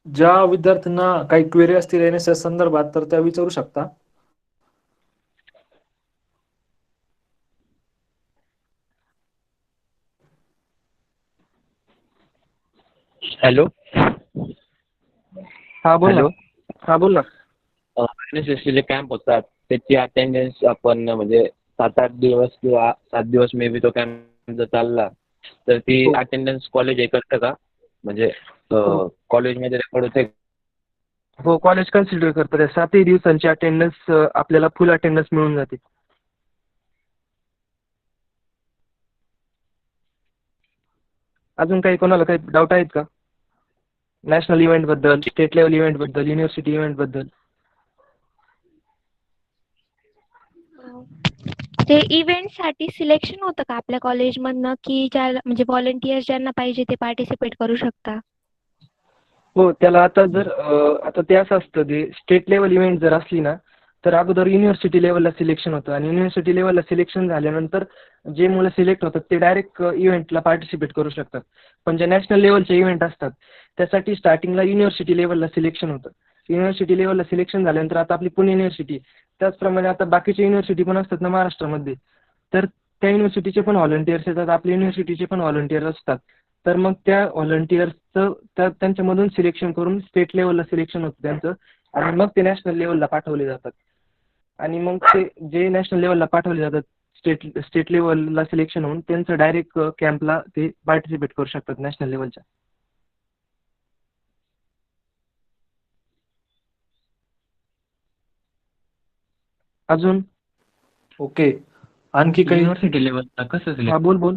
ज्या विद्यार्थ्यांना काही क्वेरी असतील NSS संदर्भात तर त्या विचारू शकता. हॅलो. हा बोल ना. हा बोल ना. NSSचे जे कॅम्प होतात त्याची अटेंडन्स आपण म्हणजे 7-8 दिवस किंवा 7 दिवस मे बी तो कॅम्प जर चालला तर ती अटेंडन्स कॉलेज हे करतं का? म्हणजे कॉलेजमध्ये रेकॉर्ड होते? हो, कॉलेज कन्सिडर करतं. त्या 7 दिवसांची अटेंडन्स आपल्याला फुल अटेंडन्स मिळून जाते. अजून काही कोणाला काही डाऊट आहेत का? नॅशनल इव्हेंट बद्दल, स्टेट लेवल इव्हेंट बद्दल, युनिव्हर्सिटी इव्हेंट बद्दल? ते इव्हेंटसाठी सिलेक्शन होतं का आपल्या कॉलेजमधनं, की म्हणजे व्हॉलंटियर्स ज्यांना पाहिजे ते पार्टिसिपेट करू शकता? हो, त्याला आता ते असं असतं, ते स्टेट लेवल इव्हेंट जर असली ना तर अगोदर युनिव्हर्सिटी लेवलला सिलेक्शन होतं आणि युनिव्हर्सिटी लेवलला सिलेक्शन झाल्यानंतर जे मुलं सिलेक्ट होतात ते डायरेक्ट इव्हेंटला पार्टिसिपेट करू शकतात. पण जे नॅशनल लेवलचे इव्हेंट असतात त्यासाठी स्टार्टिंगला युनिव्हर्सिटी लेवलला सिलेक्शन होतं. युनिव्हर्सिटी लेवलला सिलेक्शन झाल्यानंतर आता आपली पुणे युनिव्हर्सिटी, त्याचप्रमाणे आता बाकीच्या युनिव्हर्सिटी पण असतात ना महाराष्ट्रामध्ये, तर त्या युनिव्हर्सिटीचे पण व्हॉलंटियर्स येतात, आपल्या युनिव्हर्सिटीचे पण व्हॉलंटियर्स असतात. तर मग त्या व्हॉलंटियर्सचं त्यांच्यामधून सिलेक्शन करून स्टेट लेवलला सिलेक्शन होतं त्यांचं आणि मग ते नॅशनल लेवलला पाठवले जातात. आणि मग ते जे नॅशनल लेवलला पाठवले जातात स्टेट लेवलला सिलेक्शन होऊन त्यांचं डायरेक्ट कॅम्पला ते पार्टिसिपेट करू शकतात नॅशनल लेवलच्या. अजून ओके. आणखी काही? युनिव्हर्सिटी लेवलला कसं हा सिलेक्ट बोल.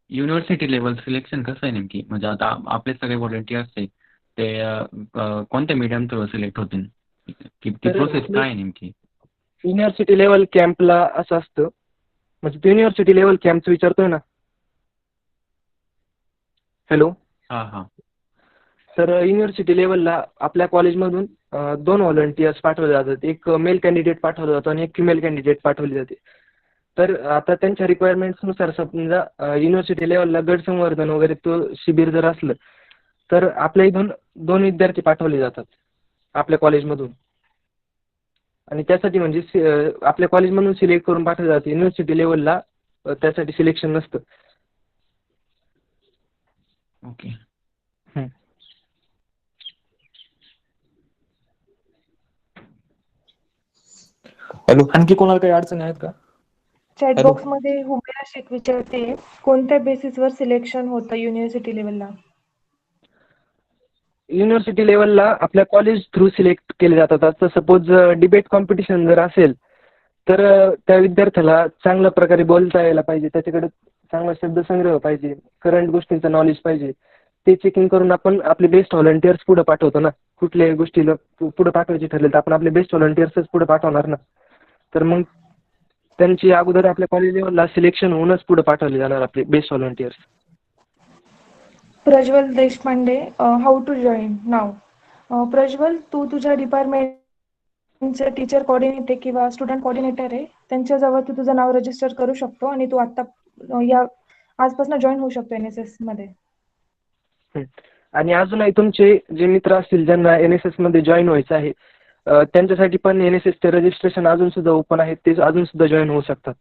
युनिव्हर्सिटी लेवल सिलेक्शन कसं आहे नेमकी? म्हणजे आता आपले सगळे व्हॉलंटियर्स आहे ते कोणत्या मीडियम थ्रू सिलेक्ट होतील की ती तर प्रोसेस काय आहे नेमकी? युनिव्हर्सिटी लेवल कॅम्पला असं असतं, म्हणजे तू युनिव्हर्सिटी लेवल कॅम्पचं विचारतोय ना? हॅलो. हां. तर युनिव्हर्सिटी लेवलला आपल्या कॉलेजमधून 2 व्हॉलंटियर्स पाठवले जातात. एक मेल कॅन्डिडेट पाठवला जातो आणि एक फिमेल कॅन्डिडेट पाठवली जाते. तर आता त्यांच्या रिक्वायरमेंट्सनुसार समजा युनिव्हर्सिटी लेवलला गट संवर्धन वगैरे तो शिबिर जर असलं तर आपल्या इथून 2 विद्यार्थी पाठवले जातात आपल्या कॉलेजमधून. आणि त्यासाठी म्हणजे आपल्या कॉलेजमधून सिलेक्ट करून पाठवले जाते. युनिव्हर्सिटी लेवलला त्यासाठी सिलेक्शन नसतं. ओके. आणखी कोणाला काही अडचणी आहेत का? चॅट बॉक्समध्ये हुमेरा शेख विचारते, कोणत्या बेसिसवर सिलेक्शन होतं युनिव्हर्सिटी लेवलला? युनिव्हर्सिटी लेवलला आपल्या कॉलेज थ्रू सिलेक्ट केले जातात. आता सपोज डिबेट कॉम्पिटिशन जर असेल तर त्या विद्यार्थ्याला चांगल्या प्रकारे बोलता यायला पाहिजे, त्याच्याकडे चांगला शब्दसंग्रह पाहिजे, करंट गोष्टींचं नॉलेज पाहिजे. ते चेकिंग करून आपण आपले बेस्ट व्हॉलंटियर्स पुढे पाठवतो ना. कुठल्याही गोष्टीला पुढे पाठवायची ठरले तर आपण आपले बेस्ट व्हॉलंटियर्सच पुढे पाठवणार ना. तर मग त्यांची अगोदर आपल्या कॉलेज लेवलला सिलेक्शन होऊनच पुढे पाठवले जाणार आपले best volunteers. Prajwal Deshpande, how to join नाव? प्रज्वल, तू तुझ्या डिपार्टमेंटचे टीचर कोऑर्डिनेटर किंवा स्टुडंट कोऑर्डिनेटर आहे, त्यांच्याजवळ तू तुझं नाव रजिस्टर करू शकतो आणि तू आता आजपासून जॉईन होऊ शकतो NSS मध्ये. आणि अजूनही तुमचे जे मित्र असतील ज्यांना NSS मध्ये जॉईन व्हायचं आहे त्यांच्यासाठी पण NSSचे रजिस्ट्रेशन अजून सुद्धा ओपन आहे, ते अजून सुद्धा जॉईन होऊ शकतात.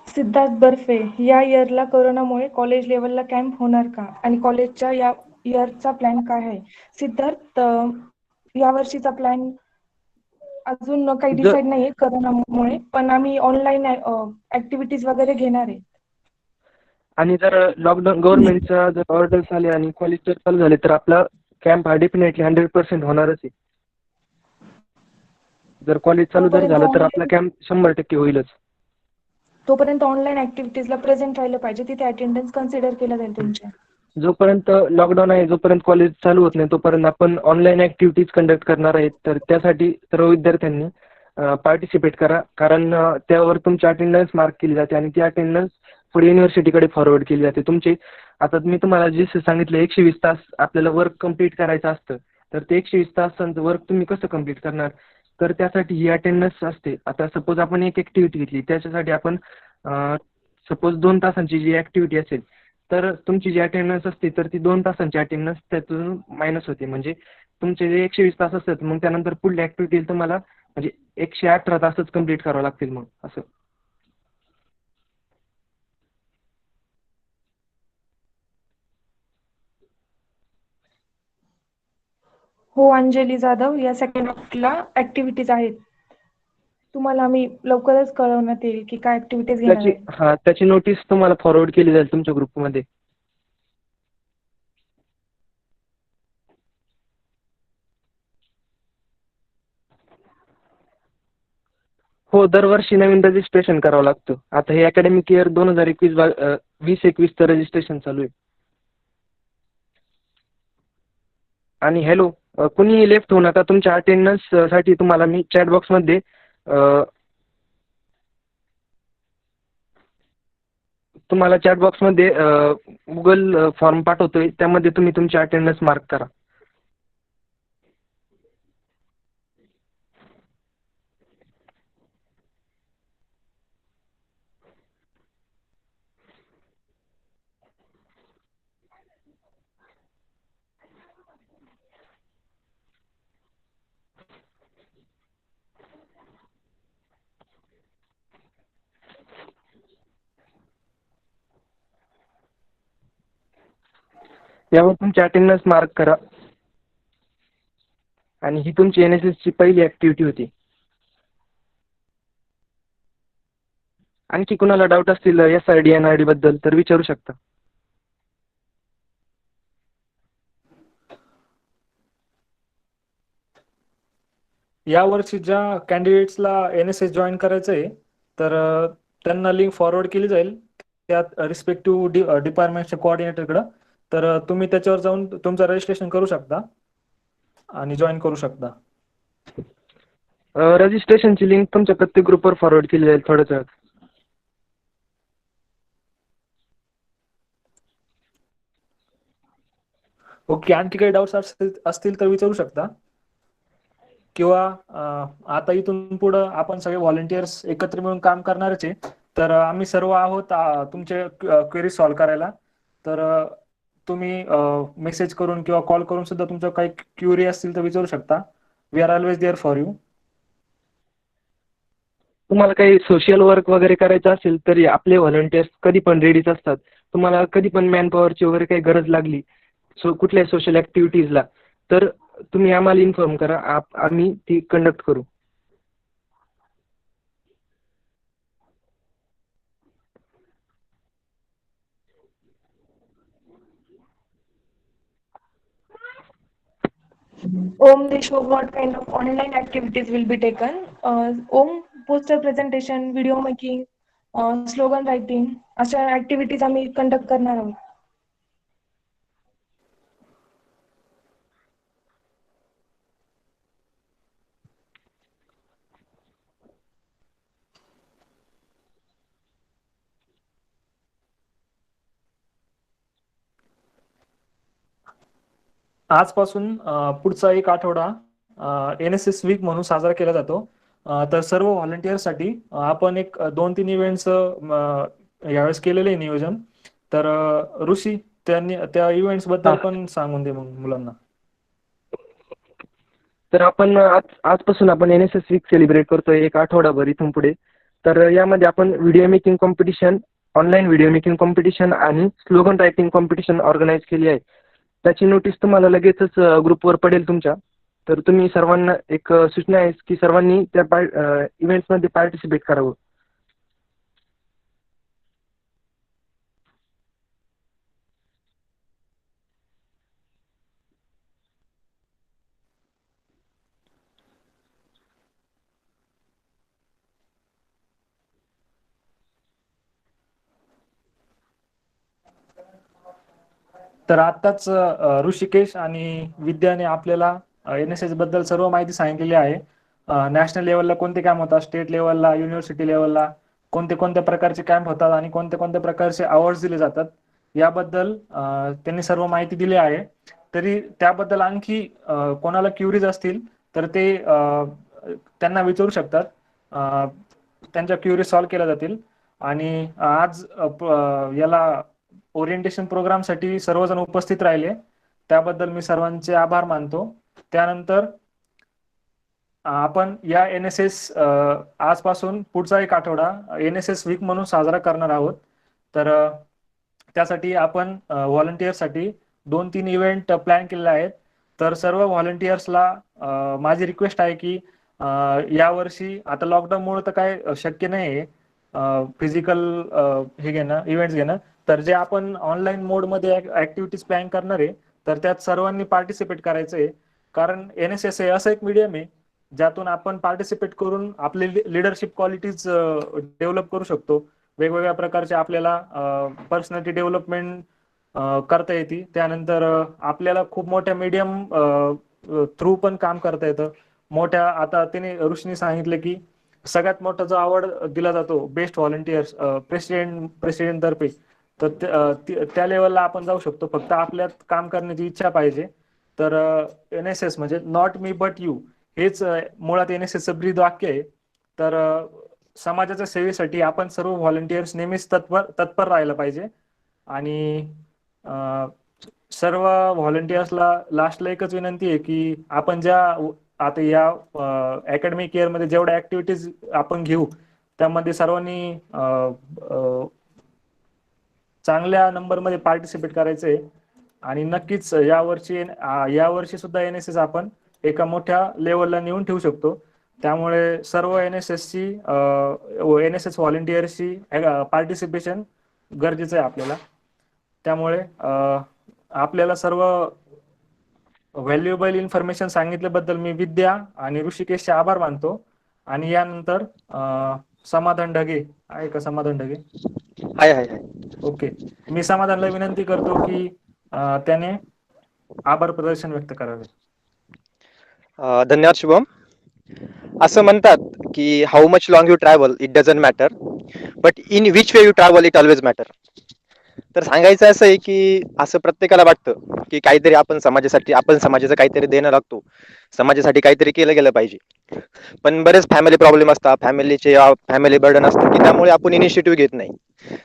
सिद्धार्थ बर्फे, या इयरला कोरोनामुळे कॉलेज लेवलला कॅम्प होणार का आणि कॉलेजच्या या इयरचा प्लॅन काय आहे? सिद्धार्थ, या वर्षीचा प्लॅन अजून काही डिसाईड नाहीये कोरोनामुळे, पण आम्ही ऑनलाईन ऍक्टिव्हिटीज वगैरे घेणार आहे. आणि जर लॉकडाऊन गव्हर्नमेंटचा जर ऑर्डर्स आले आणि कॉलेज जर चालू झाले तर आपला कॅम्प हा डेफिनेटली 100% होणारच आहे. जर कॉलेज चालू जर झालं तर आपला कॅम्प 100% होईलच. तोपर्यंत ऑनलाईन ऍक्टिव्हिटीजला प्रेझेंट राहिलं पाहिजे, तिथे अटेंडन्स कन्सिडर केलं जाईल तुमच्या. जोपर्यंत लॉकडाऊन आहे, जोपर्यंत कॉलेज चालू होत नाही तोपर्यंत आपण ऑनलाईन ऍक्टिव्हिटीज कंडक्ट करणार आहेत. तर त्यासाठी सर्व विद्यार्थ्यांनी पार्टिसिपेट करा, कारण त्यावर तुमची अटेंडन्स मार्क केली जाते आणि ती अटेंडन्स पुढे युनिव्हर्सिटीकडे फॉरवर्ड केली जाते. तुमची आता मी तुम्हाला जे सांगितलं 120 तास आपल्याला वर्क कंप्लीट करायचं असतं, तर ते 120 तासांचं वर्क तुम्ही कसं कंप्लीट करणार? तर त्यासाठी ही अटेंडन्स असते. आता सपोज आपण एक ऍक्टिव्हिटी घेतली, त्याच्यासाठी आपण सपोज 2 तासांची जी ऍक्टिव्हिटी असेल तर तुमची जी अटेंडन्स असते तर ती 2 तासांची अटेंडन्स त्यातून मायनस होते. म्हणजे तुमचे जे 120 तास असतात मग त्यानंतर पुढल्या ऍक्टिव्हिटी तुम्हाला म्हणजे 118 तासच कंप्लीट करावं लागतील मग असं. हो अंजली जाधव, या सेकंड हाफला ऍक्टिव्हिटीज आहेत. तुम्हाला आम्ही लवकरच कळवण्यात येईल की काय ऍक्टिव्हिटीज घेणार आहे. त्याची नोटीस तुम्हाला फॉरवर्ड केली जाईल तुमच्या ग्रुपमध्ये. हो, दरवर्षी नवीन रजिस्ट्रेशन करावं लागतं. आता हे अकॅडमिक इयर 2021 रजिस्ट्रेशन चालू आहे. आणि हॅलो, कुणी लेफ्ट होऊ नका. तुमच्या अटेंडन्स साठी तुम्हाला मी चॅट बॉक्समध्ये गुगल फॉर्म पाठवतोय, त्यामध्ये तुम्ही तुमची अटेंडन्स मार्क करा. यावर तुमची अटेंडन्स मार्क करा. आणि ही तुमची NSS ची पहिली ॲक्टिव्हिटी होती. आणखी कुणाला डाऊट असतील SRD NRD बद्दल तर विचारू शकता. यावर्षी ज्या कॅन्डिडेट्सला NSS जॉईन करायचं आहे तर त्यांना लिंक फॉरवर्ड केली जाईल त्यात रिस्पेक्टिव्ह डिपार्टमेंटच्या कोऑर्डिनेटरकडं. तर तुम्ही त्याच्यावर जाऊन तुमचं रजिस्ट्रेशन करू शकता आणि जॉईन करू शकता. रजिस्ट्रेशनची लिंक तुमच्या प्रत्येक ग्रुपवर फॉरवर्ड केली जाईल थोड्याच वेळात. ओके, आणखी काही डाऊट्स असतील तर विचारू शकता. किंवा आता इथून पुढं आपण सगळे व्हॉलेंटियर्स एकत्र मिळून काम करणारच आहे. तर आम्ही सर्व आहोत तुमचे क्वेरी सॉल्व्ह करायला. तर तुम्ही मेसेज करून किंवा कॉल करून सुद्धा तुमच्या काही क्युरी असतील तर विचारू शकता. We are always there for you. तुम्हाला काही सोशल वर्क वगैरे करायचं असेल तरी आपले व्हॉलंटियर्स कधी पण रेडीच असतात. तुम्हाला कधी पण मॅनपॉवरची वगैरे काही गरज लागली कुठल्याही सोशल ॲक्टिव्हिटीजला तर तुम्ही आम्हाला इन्फॉर्म करा. आम्ही ती कंडक्ट करू. Om Deshmukh, what kind of online activities will be taken? Om, poster presentation, video making, slogan writing, अशा ऍक्टिव्हिटीज आम्ही कंडक्ट करणार आहोत. आजपासून पुढचा एक आठवडा NSS वीक म्हणून साजरा केला जातो. तर सर्व व्हॉलंटियरसाठी आपण एक 2-3 इव्हेंट्स यावेळेस केलेले आहे नियोजन. तर ऋषी त्यांनी त्या इव्हेंट्स बद्दल पण सांगून दे मग मुलांना. तर आपण आजपासून आपण NSS वीक सेलिब्रेट करतोय एक आठवडाभर इथून पुढे. तर यामध्ये आपण video making competition, online video making competition आणि स्लोगन रायटिंग कॉम्पिटिशन ऑर्गनाईज केली आहे. त्याची नोटीस तुम्हाला लगेचच ग्रुपवर पडेल तुमच्या. तर तुम्ही सर्वांना एक सूचना आहे की सर्वांनी त्या इव्हेंट्समध्ये पार्टिसिपेट करावं. तर आताच ऋषिकेश आणि विद्याने आपल्याला NSS बद्दल सर्व माहिती सांगितलेली आहे. नॅशनल लेवलला कोणते कॅम्प होतात, स्टेट लेवलला, युनिव्हर्सिटी लेवलला कोणते कोणत्या प्रकारचे कॅम्प होतात आणि कोणत्या कोणत्या प्रकारचे अवॉर्ड्स दिले जातात याबद्दल त्यांनी सर्व माहिती दिली आहे. तरी त्याबद्दल आणखी कोणाला क्युरीज असतील तर ते त्यांना विचारू शकतात. त्यांच्या क्युरी सॉल्व्ह केल्या जातील. आणि आज याला ओरिएंटेशन प्रोग्रामसाठी सर्वजण उपस्थित राहिले त्याबद्दल मी सर्वांचे आभार मानतो. त्यानंतर आपण या NSS आजपासून पुढचा एक आठवडा NSS वीक म्हणून साजरा करणार आहोत. तर त्यासाठी आपण व्हॉलंटियरसाठी 2-3 इव्हेंट प्लॅन केलेले आहेत. तर सर्व व्हॉलंटियर्सला माझी रिक्वेस्ट आहे की यावर्षी आता लॉकडाऊनमुळे तर काय शक्य नाही आहे फिजिकल हे घेणं, इव्हेंट्स घेणं. तर जे आपण ऑनलाईन मोडमध्ये ऍक्टिव्हिटीज प्लॅन करणार आहे तर त्यात सर्वांनी पार्टिसिपेट करायचं आहे. कारण NSS हे असं एक मीडियम आहे ज्यातून आपण पार्टिसिपेट करून आपले लिडरशिप क्वालिटीज डेव्हलप करू शकतो. वेगवेगळ्या प्रकारचे आपल्याला पर्सनॅलिटी डेव्हलपमेंट करता येते. त्यानंतर आपल्याला खूप मोठ्या मीडियम थ्रू पण काम करता येतं. मोठ्या आता त्याने ऋषीने सांगितले की सगळ्यात मोठा जो अवॉर्ड दिला जातो बेस्ट व्हॉलंटियर्स प्रेसिडेंट तर्फे, तर त्या लेवलला आपण जाऊ शकतो. फक्त आपल्यात काम करण्याची इच्छा पाहिजे. तर NSS म्हणजे नॉट मी बट यू हेच मुळात NSSचं ब्रीद वाक्य आहे. तर समाजाच्या सेवेसाठी आपण सर्व व्हॉलंटियर्स नेहमीच तत्पर राहायला पाहिजे. आणि सर्व व्हॉलंटियर्सला लास्टला एकच विनंती आहे की आपण ज्या आता या अकॅडमिक इयरमध्ये जेवढ्या ऍक्टिव्हिटीज आपण घेऊ त्यामध्ये सर्वांनी चांगल्या नंबरमध्ये पार्टिसिपेट करायचंय. आणि नक्कीच यावर्षी सुद्धा NSS आपण एका मोठ्या लेवलला नेऊन ठेवू शकतो. त्यामुळे सर्व NSS व्हॉलेंटियर्सची पार्टिसिपेशन गरजेचं आहे आपल्याला. त्यामुळे आपल्याला सर्व व्हॅल्युएबल इन्फॉर्मेशन सांगितल्याबद्दल मी विद्या आणि ऋषिकेशचे आभार मानतो. आणि यानंतर समाधान ढगे आहे का? समाधान ढगे आहे. ओके. मी समाधानला विनंती करतो की त्याने आभार प्रदर्शन व्यक्त करावे. धन्यवाद शुभम. असं म्हणतात की how much long you travel it doesn't matter, but in which way you travel it always matter. तर सांगायचं असं आहे की असं प्रत्येकाला वाटतं की काहीतरी आपण समाजाचं काहीतरी देणं लागतो, समाजासाठी काहीतरी केलं गेलं पाहिजे. पण बरेच फॅमिली प्रॉब्लेम असतात, फॅमिली बर्डन असतं की त्यामुळे आपण इनिशिएटिव्ह घेत नाही.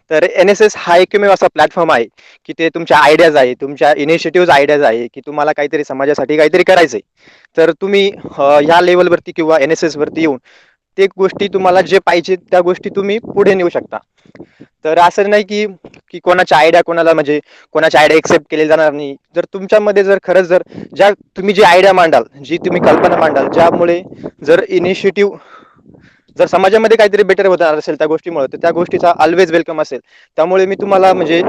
तर NSS हा एकमेव असा प्लॅटफॉर्म आहे की ते तुमच्या आयडियाज आहे, तुमच्या इनिशिएटिव्ह आयडियाज आहे की तुम्हाला काहीतरी समाजासाठी काहीतरी करायचंय. तर तुम्ही ह्या लेवलवरती किंवा NSS वरती येऊन ते गोष्टी तुम्हाला जे पाहिजे त्या गोष्टी तुम्ही पुढे नेऊ शकता. तर असं नाही की कोणाच्या आयडिया एक्सेप्ट केले जाणार नाही. जर तुमच्यामध्ये जर खरंच जर तुम्ही जी आयडिया मांडाल, जी तुम्ही कल्पना मांडाल, ज्यामुळे जर इनिशिएटिव्ह जर समाजामध्ये काहीतरी बेटर होणार असेल त्या गोष्टीमुळे, तर त्या गोष्टीचा ऑलवेज वेलकम असेल. त्यामुळे मी तुम्हाला म्हणजे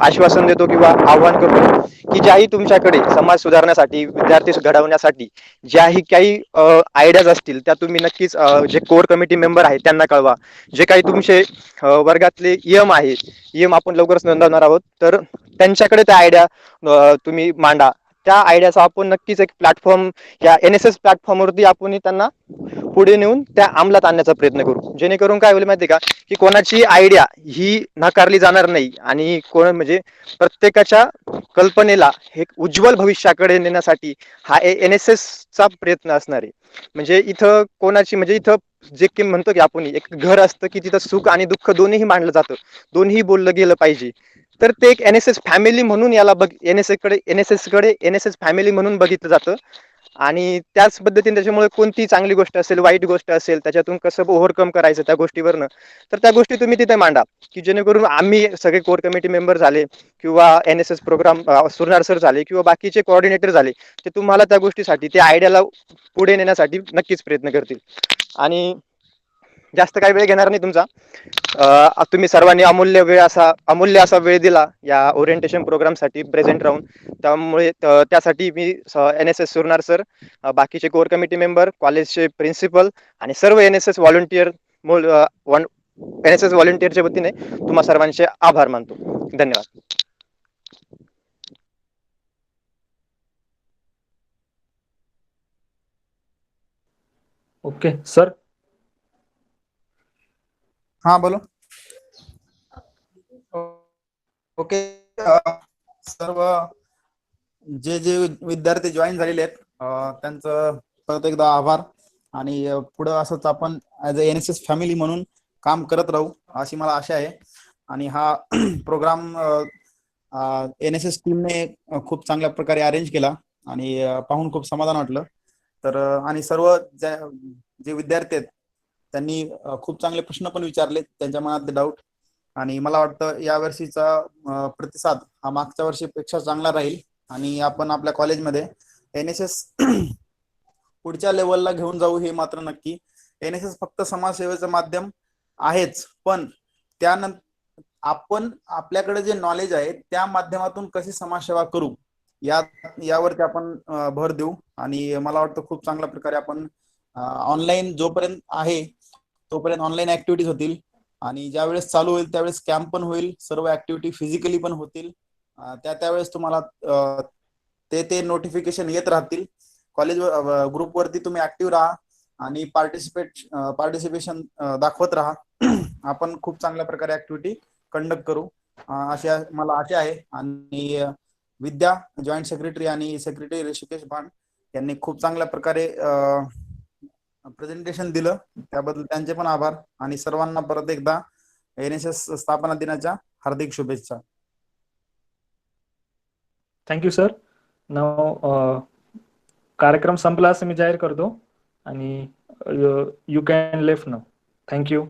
आश्वासन देतो किंवा आव्हान करतो की ज्याही तुमच्याकडे समाज सुधारण्यासाठी, विद्यार्थी घडवण्यासाठी ज्याही काही आयडियाज असतील त्या तुम्ही नक्कीच जे कोर कमिटी मेंबर आहेत त्यांना कळवा. जे काही तुमचे वर्गातले EM आपण लवकरच नोंदवणार आहोत, तर त्यांच्याकडे त्या आयडिया तुम्ही मांडा. त्या आयडियाचा आपण नक्कीच एक प्लॅटफॉर्म, या NSS प्लॅटफॉर्मवरती आपण त्यांना पुढे नेऊन त्या अंमलात आणण्याचा प्रयत्न करू. जेणेकरून काय होईल माहिती का, की कोणाची आयडिया ही नाकारली जाणार नाही आणि म्हणजे प्रत्येकाच्या कल्पनेला एक उज्ज्वल भविष्याकडे नेण्यासाठी हा NSS चा प्रयत्न असणार आहे. म्हणजे इथं जे की म्हणतो की आपण एक घर असतं की तिथं सुख आणि दुःख दोन्ही मांडलं जातं, दोन्ही बोललं गेलं पाहिजे. तर ते एक NSS फॅमिली म्हणून NSS फॅमिली म्हणून बघितलं जातं. आणि त्याच पद्धतीने त्याच्यामुळे कोणती चांगली गोष्ट असेल, वाईट गोष्ट असेल, त्याच्यातून कसं ओव्हरकम करायचं त्या गोष्टीवरनं, तर त्या गोष्टी तुम्ही तिथे मांडा. की जेणेकरून आम्ही सगळे कोर कमिटी मेंबर झाले किंवा NSS प्रोग्राम सुरनार सर झाले किंवा बाकीचे कोऑर्डिनेटर झाले, ते तुम्हाला त्या गोष्टीसाठी, त्या आयडियाला पुढे नेण्यासाठी नक्कीच प्रयत्न करतील. आणि जास्त काही वेळ घेणार नाही तुमचा. तुम्ही सर्वांनी अमूल्य असा वेळ दिला या ओरिएंटेशन प्रोग्रामसाठी प्रेझेंट राहून. त्यामुळे त्यासाठी मी NSS सुरनार सर, बाकीचे कोर कमिटी मेंबर, कॉलेजचे प्रिन्सिपल आणि सर्व NSS व्हॉलंटियरच्या वतीने तुम्हा सर्वांचे आभार मानतो. धन्यवाद. Okay sir. हा बोलो. ओके. सर्व जे विद्यार्थी जॉईन झालेले आहेत त्यांचं परत एकदा आभार. आणि पुढे असंच आपण ऍज अ NSS फॅमिली म्हणून काम करत राहू अशी मला आशा आहे. आणि हा प्रोग्राम NSS टीमने खूप चांगल्या प्रकारे अरेंज केला आणि पाहून खूप समाधान वाटलं. तर आणि सर्व जे विद्यार्थी आहेत त्यांनी खूप चांगले प्रश्न पण विचारले, त्यांच्या मनातले डाऊट. आणि मला वाटतं या वर्षीचा प्रतिसाद हा मागच्या वर्षीपेक्षा चांगला राहील. आणि आपण आपल्या कॉलेजमध्ये NSS पुढच्या लेवलला घेऊन जाऊ हे मात्र नक्की. NSS फक्त समाजसेवेचं माध्यम आहेच, पण त्यानंतर आपण आपल्याकडे जे नॉलेज आहे त्या माध्यमातून कशी समाजसेवा करू यावरती आपण भर देऊ. आणि मला वाटतं खूप चांगल्या प्रकारे आपण ऑनलाईन जोपर्यंत आहे तोपर्यंत ऑनलाईन ऍक्टिव्हिटीज होतील. आणि ज्यावेळेस चालू होईल त्यावेळेस कॅम्प पण होईल, सर्व ऍक्टिव्हिटी फिजिकली पण होतील. त्यावेळेस तुम्हाला ते नोटिफिकेशन येत राहतील. कॉलेज ग्रुपवरती तुम्ही ऍक्टिव्ह राहा आणि पार्टिसिपेशन दाखवत राहा. आपण खूप चांगल्या प्रकारे ऍक्टिव्हिटी कंडक्ट करू अशी मला आशा आहे. आणि विद्या जॉईंट सेक्रेटरी आणि सेक्रेटरी ऋषिकेश भांड यांनी खूप चांगल्या प्रकारे प्रेझेंटेशन दिलं, त्याबद्दल त्यांचे पण आभार. आणि सर्वांना परत एकदा NSS स्थापना दिनाच्या हार्दिक शुभेच्छा. Thank you sir. नाव कार्यक्रम संपला असं मी जाहीर करतो आणि you can left now. Thank you.